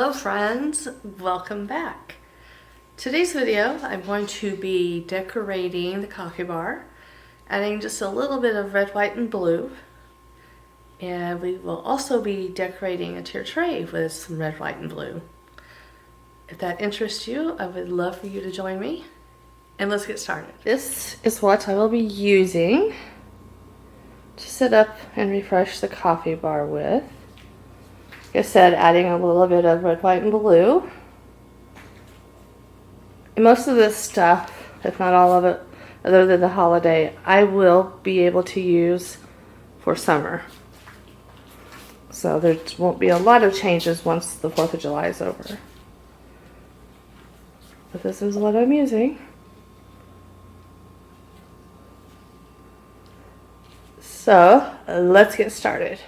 Hello friends, welcome back. Today's video I'm going to be decorating the coffee bar, adding just a little bit of red, white, and blue. And we will also be decorating a tier tray with some red, white, and blue. If that interests you, I would love for you to join me. And let's get started. This is what I will be using to set up and refresh the coffee bar with. Like I said, adding a little bit of red, white, and blue. And most of this stuff, if not all of it, other than the holiday, I will be able to use for summer. So there won't be a lot of changes once the 4th of July is over. But this is what I'm using. So let's get started.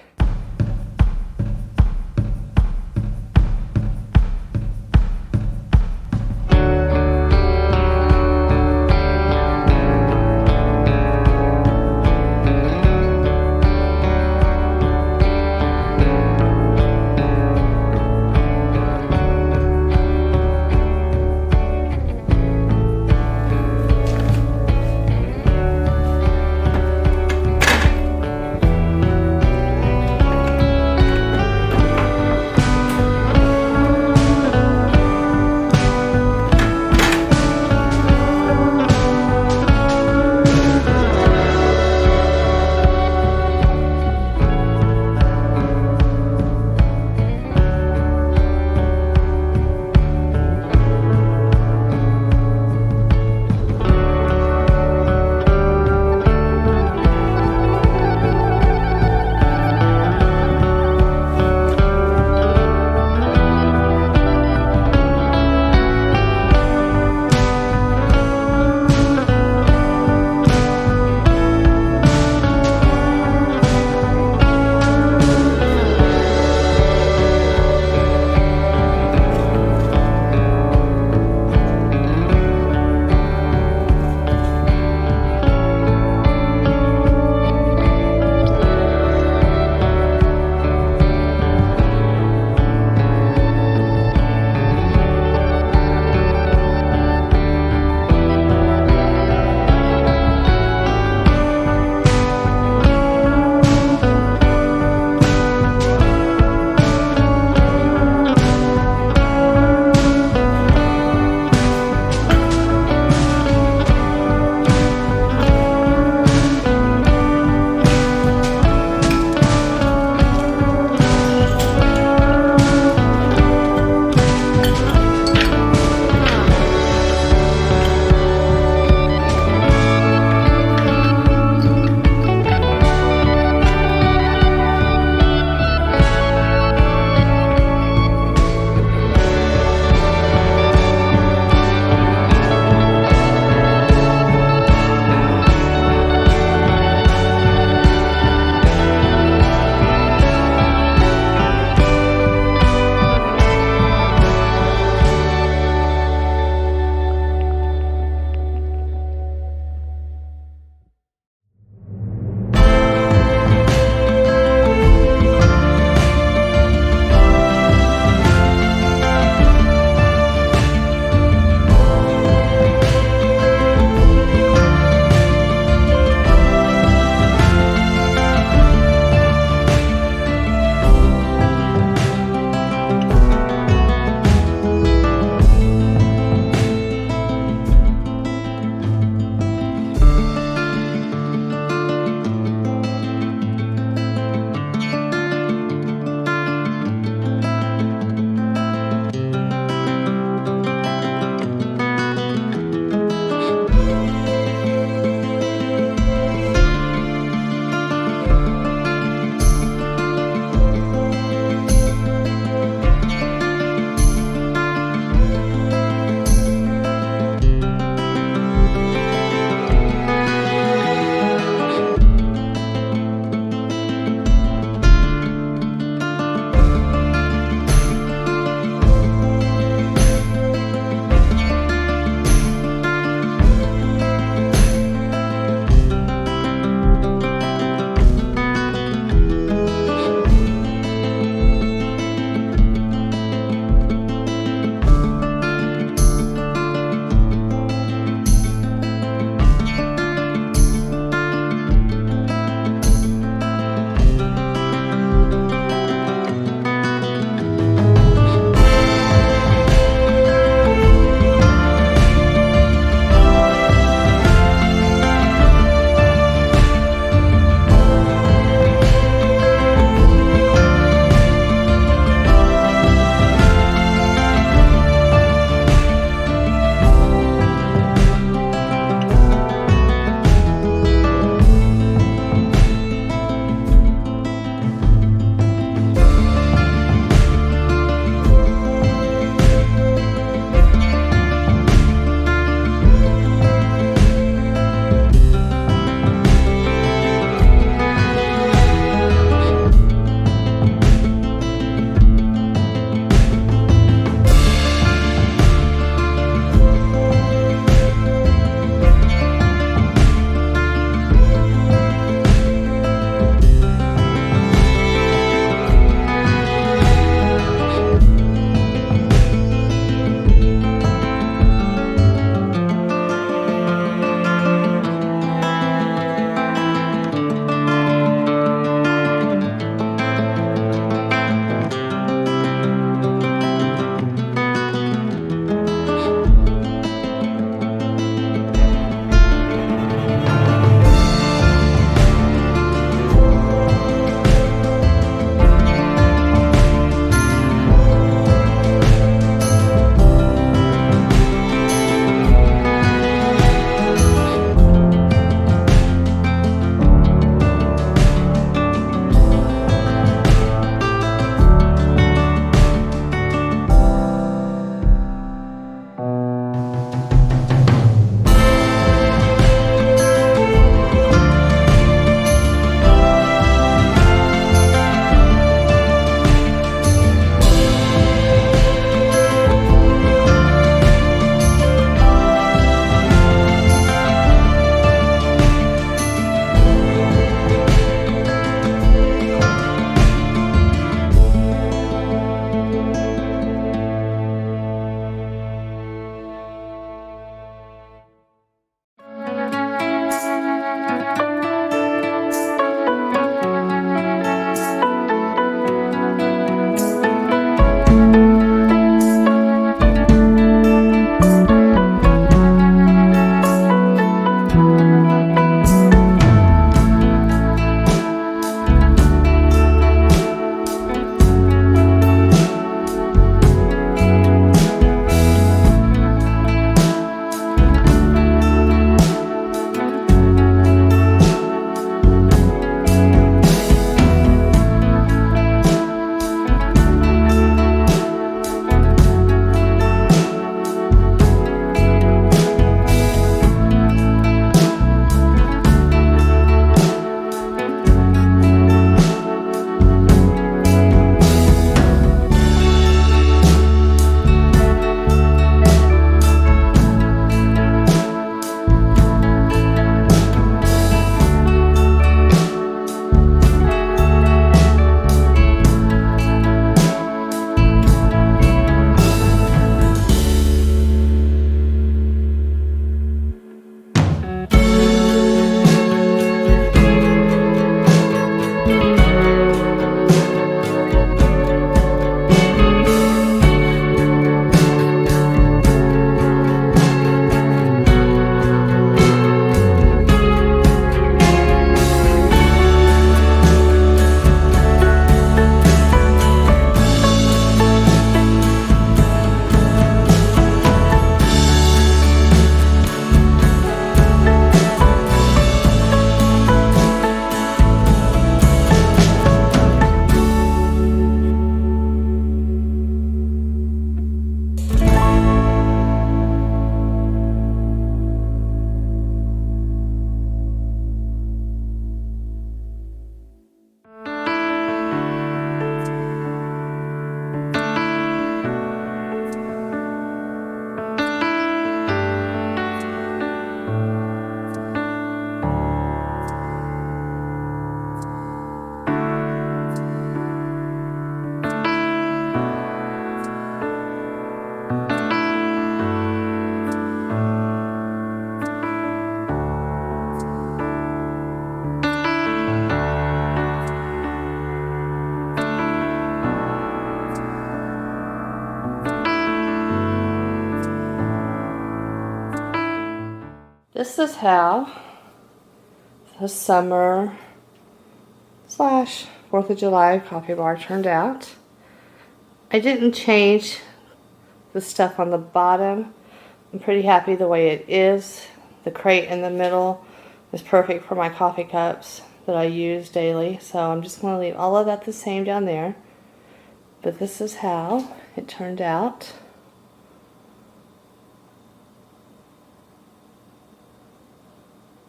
This is how the summer / 4th of July coffee bar turned out. I didn't change the stuff on the bottom. I'm pretty happy the way it is. The crate in the middle is perfect for my coffee cups that I use daily. So I'm just going to leave all of that the same down there. But this is how it turned out.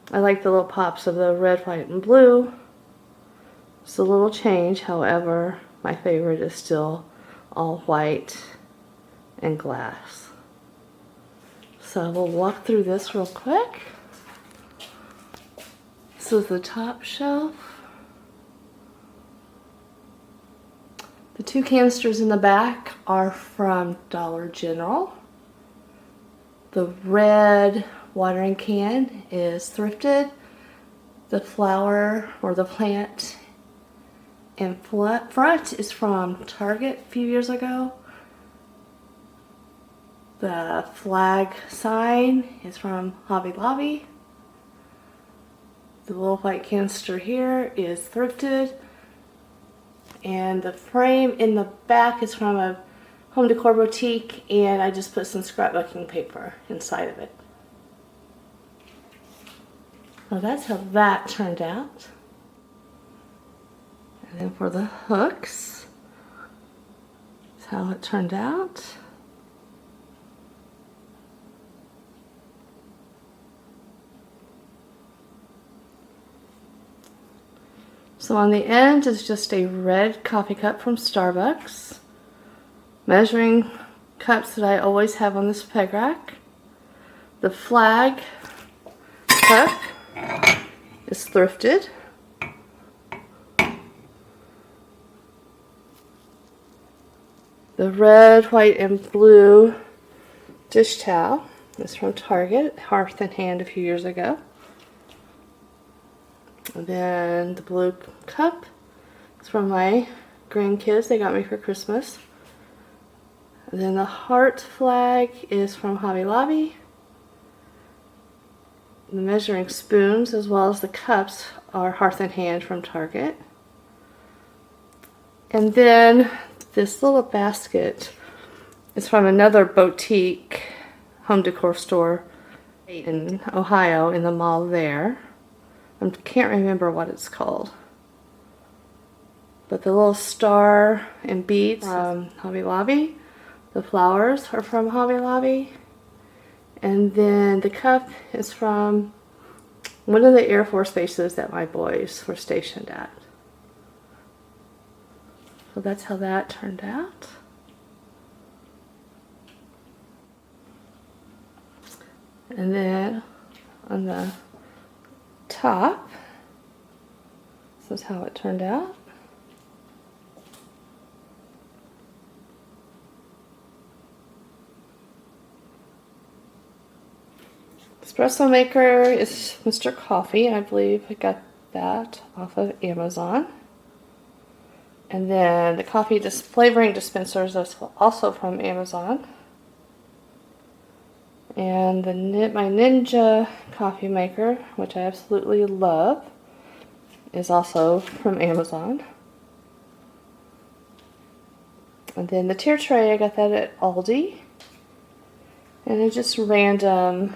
I like the little pops of the red, white, and blue. It's a little change, however, my favorite is still all white and glass. So we'll walk through this real quick. This is the top shelf. The 2 canisters in the back are from Dollar General. The red watering can is thrifted. The flower or the plant in front is from Target a few years ago. The flag sign is from Hobby Lobby. The little white canister here is thrifted. And the frame in the back is from a home decor boutique, and I just put some scrapbooking paper inside of it. So that's how that turned out. And then for the hooks, that's how it turned out. So on the end is just a red coffee cup from Starbucks. Measuring cups that I always have on this peg rack. The flag cup is thrifted. The red, white, and blue dish towel is from Target, Hearth and Hand a few years ago. And then the blue cup is from my grandkids. They got me for Christmas. And then the heart flag is from Hobby Lobby. The measuring spoons as well as the cups are Hearth and Hand from Target. And then this little basket is from another boutique home decor store in Ohio in the mall there. I can't remember what it's called. But the little star and beads from Hobby Lobby. The flowers are from Hobby Lobby. And then the cup is from one of the Air Force bases that my boys were stationed at. So that's how that turned out. And then on the top, this is how it turned out. Espresso maker is Mr. Coffee, and I believe I got that off of Amazon. And then the coffee flavoring dispensers is also from Amazon. And my Ninja coffee maker, which I absolutely love, is also from Amazon. And then the tier tray, I got that at Aldi. And it's just random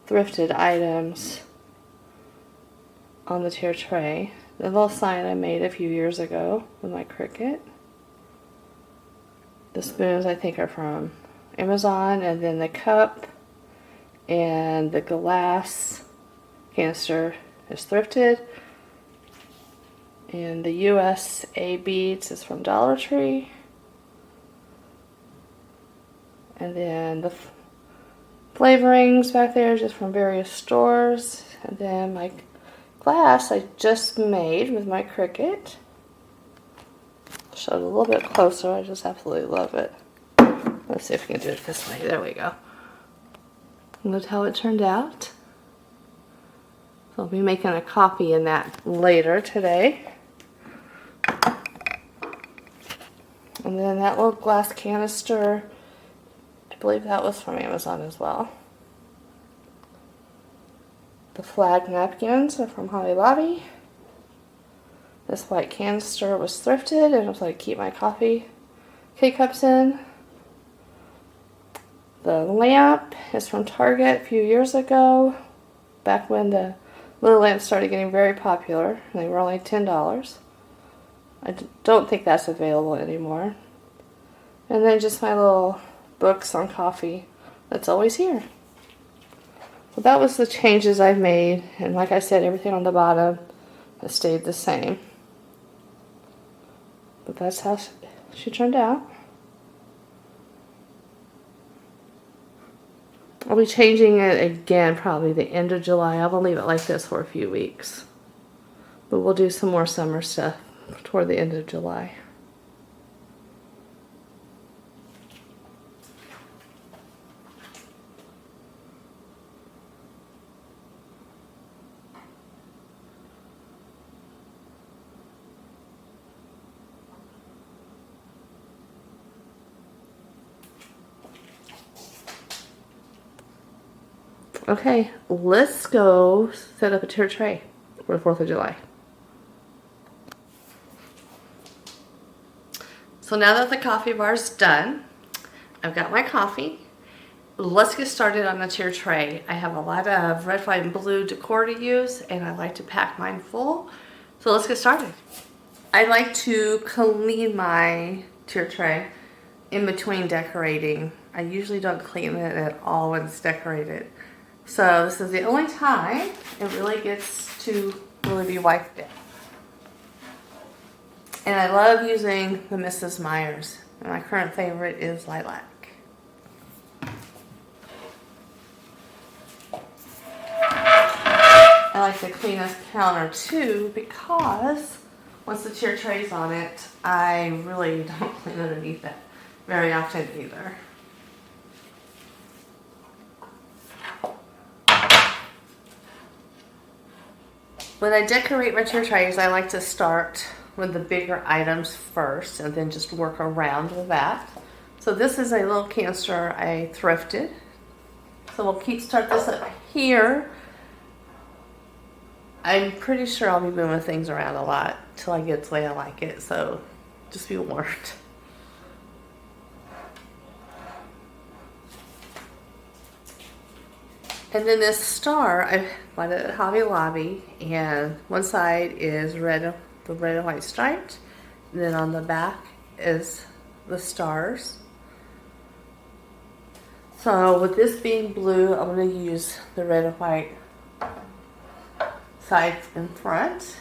thrifted items on the tier tray. The little sign I made a few years ago with my Cricut. The spoons I think are from Amazon, and then the cup and the glass canister is thrifted. And the USA beads is from Dollar Tree. And then the flavorings back there is just from various stores. And then my glass I just made with my Cricut. Show it a little bit closer. I just absolutely love it. Let's see if we can do it this way. There we go. And that's how it turned out. So I'll be making a copy in that later today. And then that little glass canister, I believe that was from Amazon as well. The flag napkins are from Hobby Lobby. This white canister was thrifted and it was like keep my coffee K-cups in. The lamp is from Target a few years ago, back when the little lamps started getting very popular. They were only $10. I don't think that's available anymore. And then just my little books on coffee that's always here. So that was the changes I've made, and like I said, everything on the bottom has stayed the same. But that's how she turned out. I'll be changing it again probably the end of July. I will leave it like this for a few weeks. But we'll do some more summer stuff toward the end of July. Okay, let's go set up a tier tray for the 4th of July. So now that the coffee bar's done, I've got my coffee. Let's get started on the tier tray. I have a lot of red, white, and blue decor to use, and I like to pack mine full. So let's get started. I like to clean my tier tray in between decorating. I usually don't clean it at all when it's decorated. So this is the only time it really gets to really be wiped down. And I love using the Mrs. Myers. And my current favorite is lilac. I like to clean this counter too because once the tier tray's on it, I really don't clean underneath it very often either. When I decorate my tier trays, I like to start with the bigger items first and then just work around with that. So this is a little canister I thrifted. So we'll start this up here. I'm pretty sure I'll be moving things around a lot till I get the way I like it, so just be warned. And then this star, I bought it at Hobby Lobby, and one side is the red and white striped, and then on the back is the stars. So with this being blue, I'm going to use the red and white sides in front.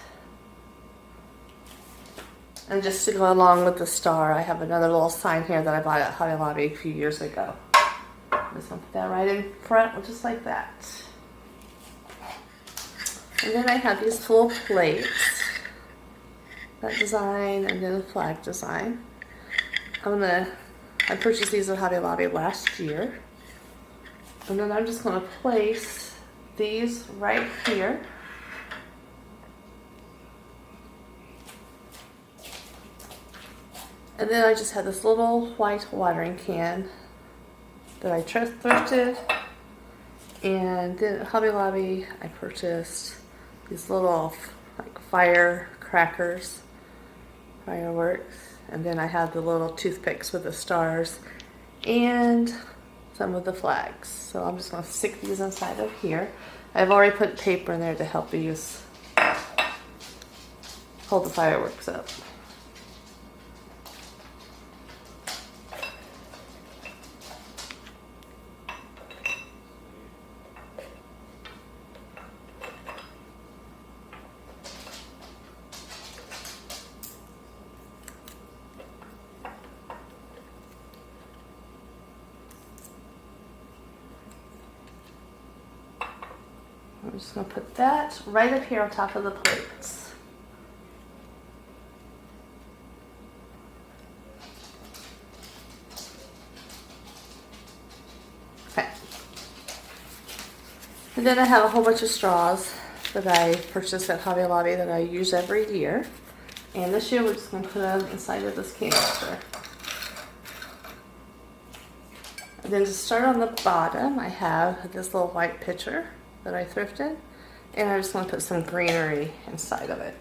And just to go along with the star, I have another little sign here that I bought at Hobby Lobby a few years ago. I'm just going to put that right in front, just like that. And then I have these full plates. That design and then the flag design. I purchased these at Hobby Lobby last year. And then I'm just going to place these right here. And then I just have this little white watering can that I thrifted. And then at Hobby Lobby, I purchased these little like firecrackers, fireworks. And then I have the little toothpicks with the stars and some of the flags. So I'm just going to stick these inside of here. I've already put paper in there to help these hold the fireworks up. I'm just going to put that right up here on top of the plates. Okay. And then I have a whole bunch of straws that I purchased at Hobby Lobby that I use every year. And this year we're just going to put them inside of this canister. And then to start on the bottom, I have this little white pitcher that I thrifted. And I just want to put some greenery inside of it.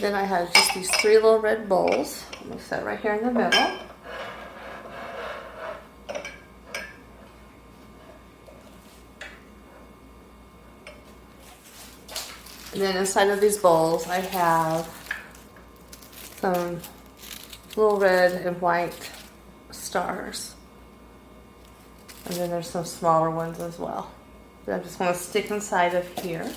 Then I have just these 3 little red bowls. I'm going to set right here in the middle. And then inside of these bowls I have some little red and white stars. And then there's some smaller ones as well that I just want to stick inside of here.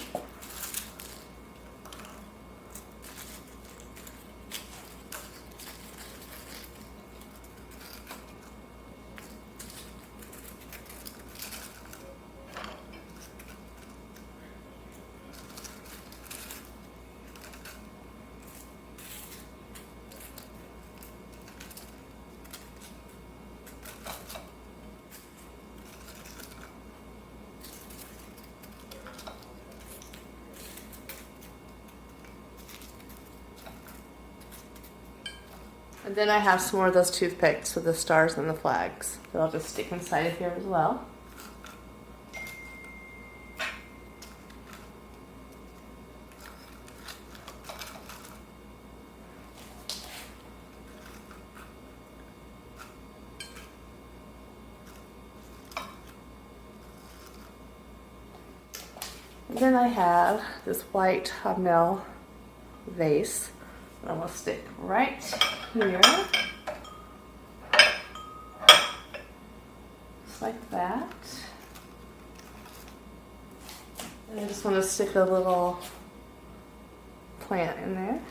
And then I have some more of those toothpicks with the stars and the flags that I'll just stick inside of here as well. And then I have this white hobnail vase that I'm going to stick right here, just like that. And I just want to stick a little plant in there.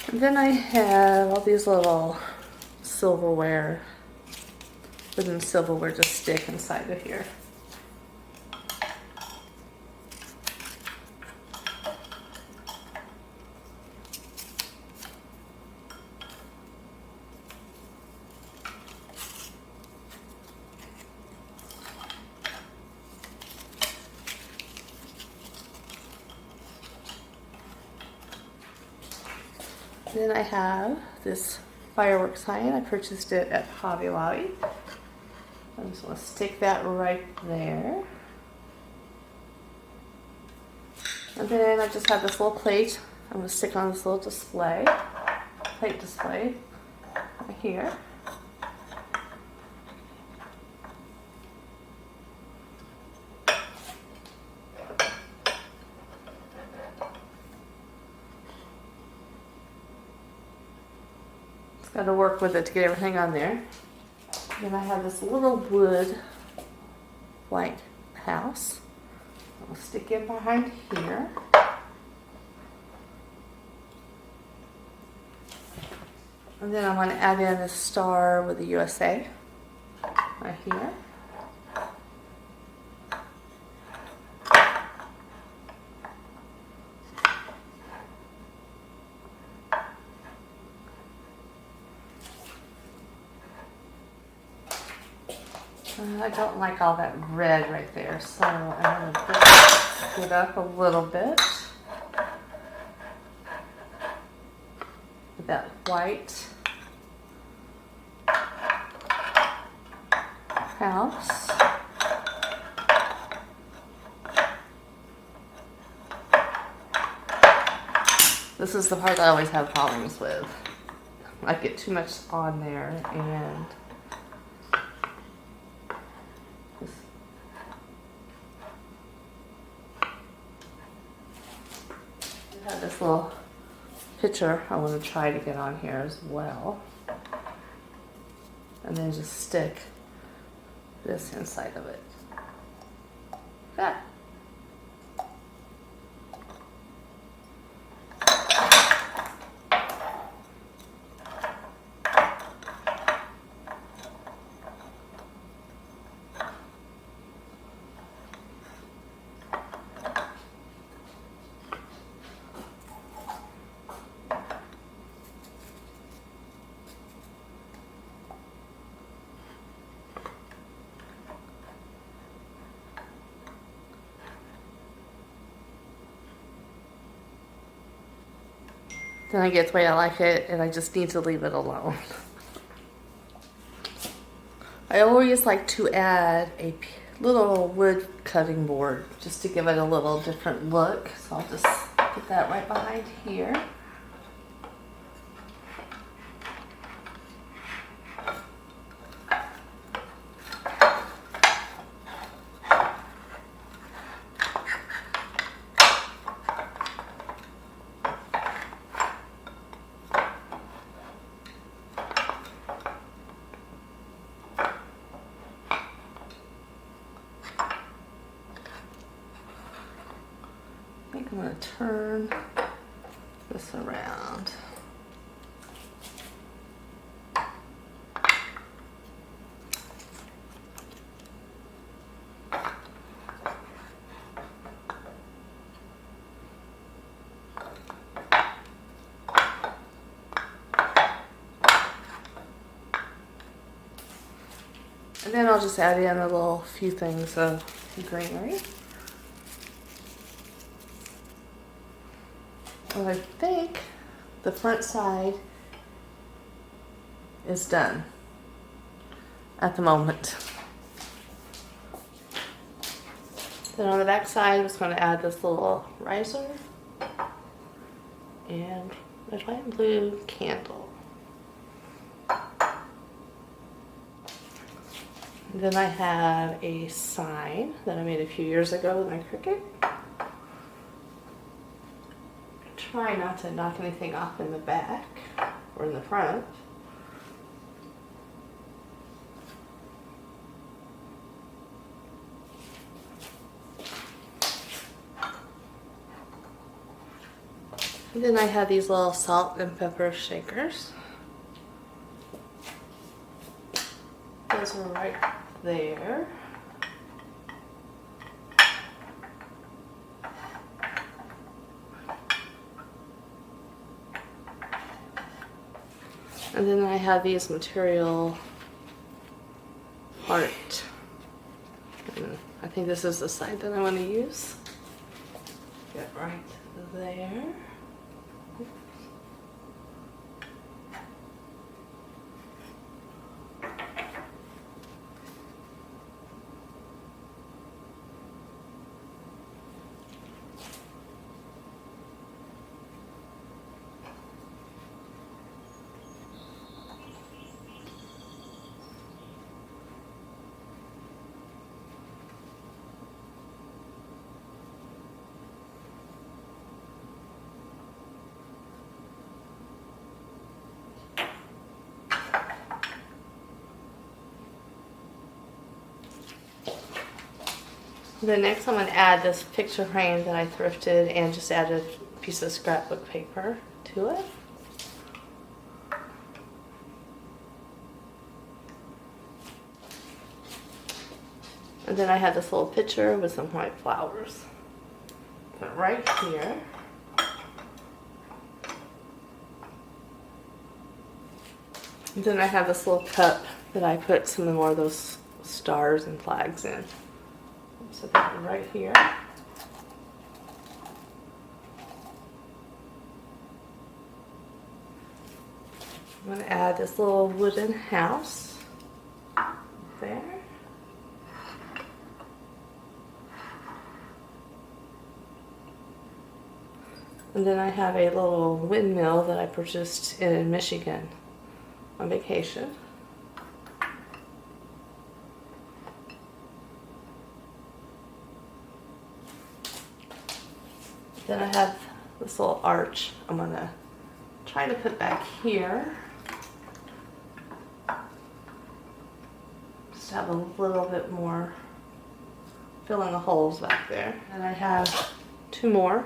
And then I have all these little silverware, wooden silverware to stick inside of here. Then I have this fireworks sign. I purchased it at Hobby Lobby. I just want to stick that right there. And then I just have this little plate. I'm going to stick on this little display, plate display right here. Got to work with it to get everything on there. Then I have this little wood white house. I'll stick it behind here. And then I'm going to add in this star with the USA right here. I don't like all that red right there, so I'm going to put it up a little bit with that white house. This is the part that I always have problems with. I get too much on there and I have this little picture I want to try to get on here as well. And then just stick this inside of it. Okay. Then I get the way I like it, and I just need to leave it alone. I always like to add a little wood cutting board just to give it a little different look. So I'll just put that right behind here. I think I'm going to turn this around. And then I'll just add in a little few things of greenery. And I think the front side is done at the moment. Then on the back side, I'm just going to add this little riser and red, white, and blue candle. And then I have a sign that I made a few years ago with my Cricut. Try not to knock anything off in the back or in the front. And then I have these little salt and pepper shakers. Those are right there. And then I have these material heart. And I think this is the side that I want to use. Get right there. Then next I'm going to add this picture frame that I thrifted and just add a piece of scrapbook paper to it. And then I have this little picture with some white flowers. Put it right here. And then I have this little cup that I put some more of those stars and flags in. So that right here. I'm going to add this little wooden house there. And then I have a little windmill that I purchased in Michigan on vacation. Then I have this little arch I'm going to try to put back here. Just have a little bit more, fill in the holes back there. And I have two more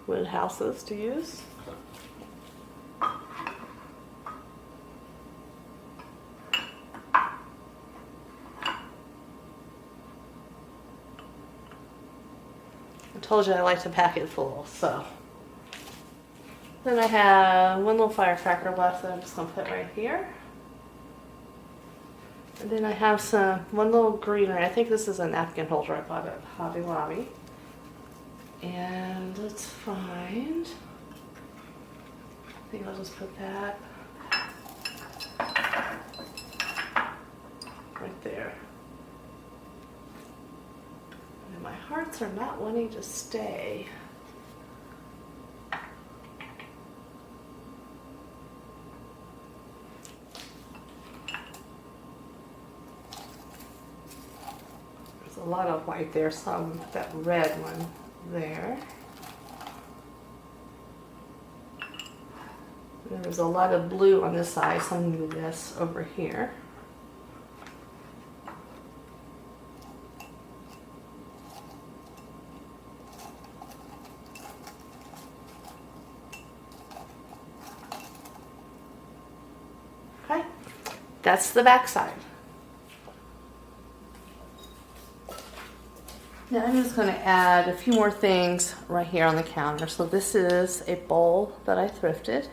wood houses to use. Told you I like to pack it full, so. Then I have one little firecracker left that I'm just going to put right here. And then I have one little greenery. I think this is a napkin holder I bought at Hobby Lobby. And let's find think I'll just put that right there. And my hearts are not wanting to stay. There's a lot of white there, so I'm gonna put that red one there. And there's a lot of blue on this side, so I'm gonna move this over here. Okay, that's the back side. Now I'm just going to add a few more things right here on the counter. So this is a bowl that I thrifted,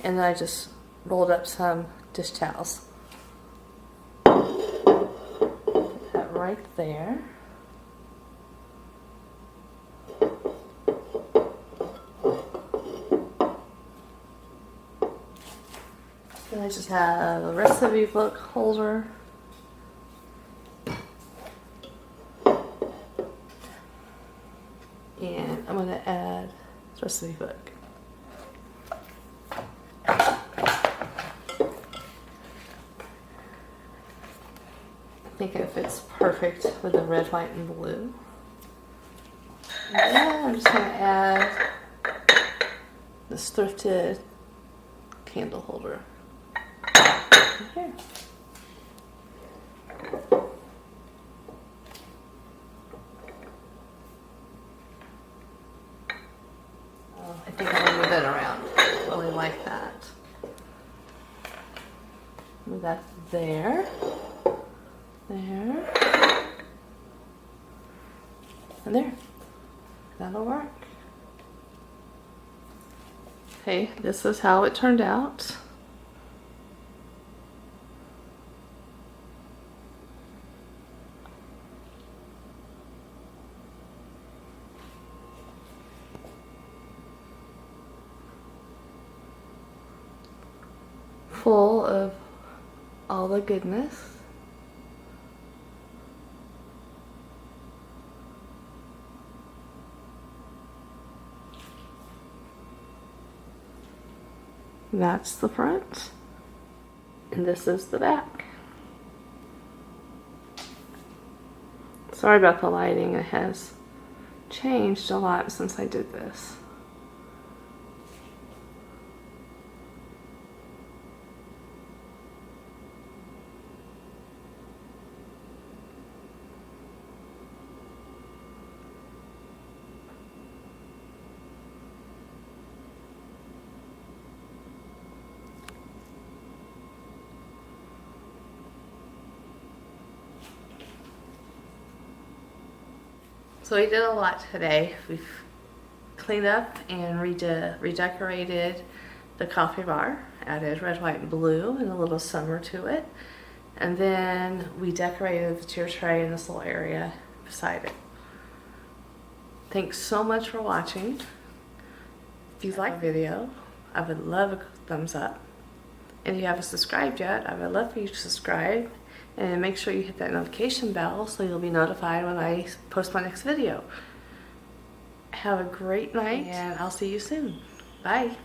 and then I just rolled up some dish towels. Put that right there. Then I just have a recipe book holder. And I'm going to add the recipe book. I think it fits perfect with the red, white, and blue. And then I'm just going to add this thrifted candle holder right here. I think I'm going to move that around. I really like that. Move that there. There. And there. That'll work. Okay, this is how it turned out. Full of all the goodness. That's the front, and this is the back. Sorry about the lighting, it has changed a lot since I did this. So we did a lot today. We've cleaned up and redecorated the coffee bar, added red, white, and blue and a little summer to it. And then we decorated the tier tray in this little area beside it. Thanks so much for watching. If you like the video, I would love a thumbs up. And if you haven't subscribed yet, I would love for you to subscribe. And make sure you hit that notification bell so you'll be notified when I post my next video. Have a great night, and I'll see you soon. Bye.